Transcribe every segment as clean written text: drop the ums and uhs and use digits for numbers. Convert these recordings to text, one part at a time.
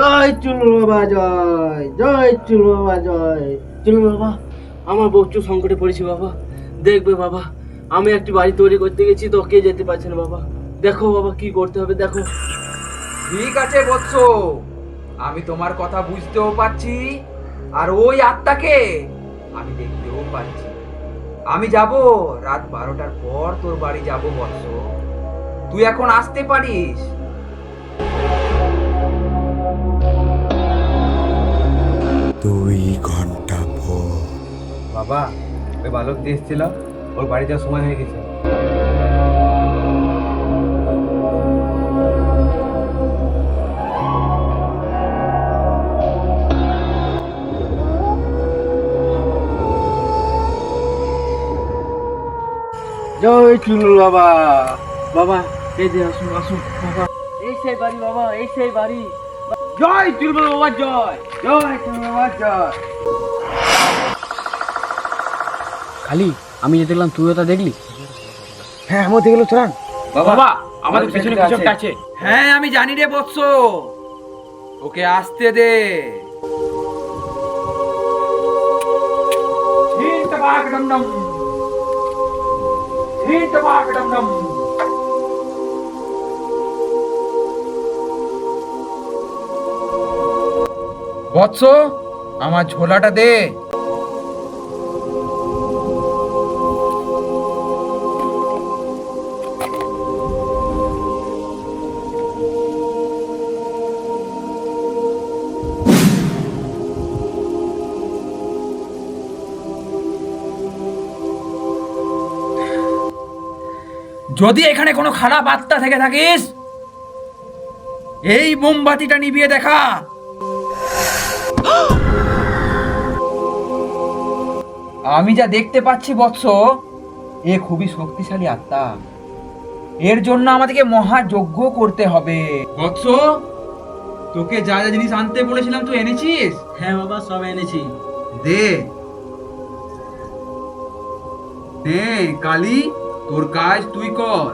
জয় চুলু বাবা, জয় জয় চুলু বাবা, জয় চুলু বাবা। আমার প্রচুর সংকটে পড়েছি বাবা, দেখবে বাবা, আমি একটি বাড়ি তৈরি করতে গেছি তো কে যেতে পারছে না বাবা, দেখো বাবা কি করতে হবে দেখো। ঠিক আছে বৎস, আমি তোমার কথা বুঝতেও পারছি, আর ওই আত্মাকে আমি দেখতেও পাচ্ছি। আমি যাব রাত 12টার পর তোর বাড়ি যাব বৎস, তুই এখন আসতে পারিস। 2 ঘন্টা পর। বাবা, ওই বালক দিয়ে এসেছিল, ওর বাড়ি যাওয়ার সময় হয়ে গেছে। জয় চুলু বাবা। বাবা এই যে আসুন আসুন বাবা, এই সেই বাড়ি বাবা, এই সেই বাড়ি। জয় চুলু বাবা, জয় জয় চুলু বাবা, জয়। খালি আমি যে দেখলাম তুইও তা দেখলি? হ্যাঁ, আমার দেখলো চলান। বাবা আমাদের পেছনে কিছু একটা আছে। হ্যাঁ আমি জানি রে বৎস, ওকে আসতে দে। বৎস, আমার ঝোলাটা দে। যদি এখানে কোনো খারাপ আত্মা থেকে থাকিস, এই মোমবাতিটা নিভিয়ে দেখা। আমি যা দেখতে পাচ্ছি বৎস, এ খুবই শক্তিশালী আত্মা। এর জন্য আমাদেরকে মহাযজ্ঞ করতে হবে। বৎস, তোকে যা যা জিনিস আনতে বলেছিলাম তুই এনেছিস? হ্যাঁ বাবা সব এনেছি। দে নে কালী, তোর কাজ তুই কর।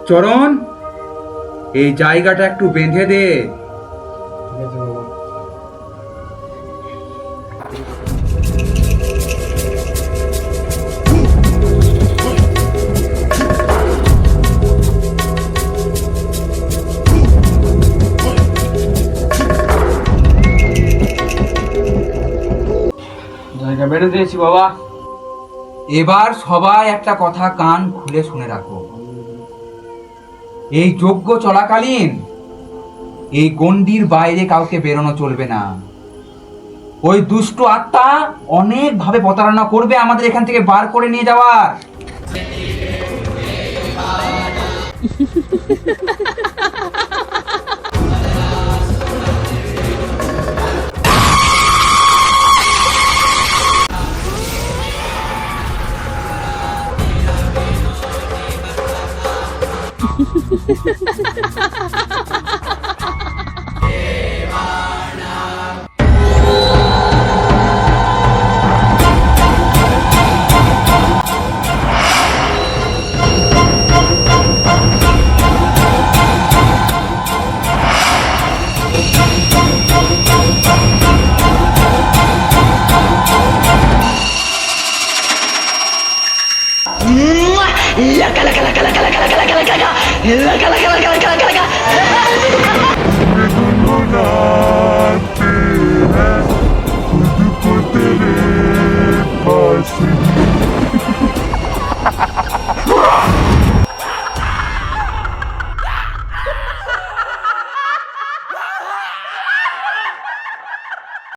চরণ, এই জায়গাটা একটু বেঁধে দে। ঠিক আছে বাবা। জায়গা বেড়ে দিয়েছি বাবা। এবার সবাই একটা কথা কান খুলে শুনে রাখো। এই যজ্ঞ চলাকালীন এই গণ্ডির বাইরে কাউকে বেরোনো চলবে না। ওই দুষ্ট আত্মা অনেক ভাবে প্রতারণা করবে আমাদের এখান থেকে বার করে নিয়ে যাওয়ার। La cala cala cala cala cala cala cala cala. La cala cala cala cala cala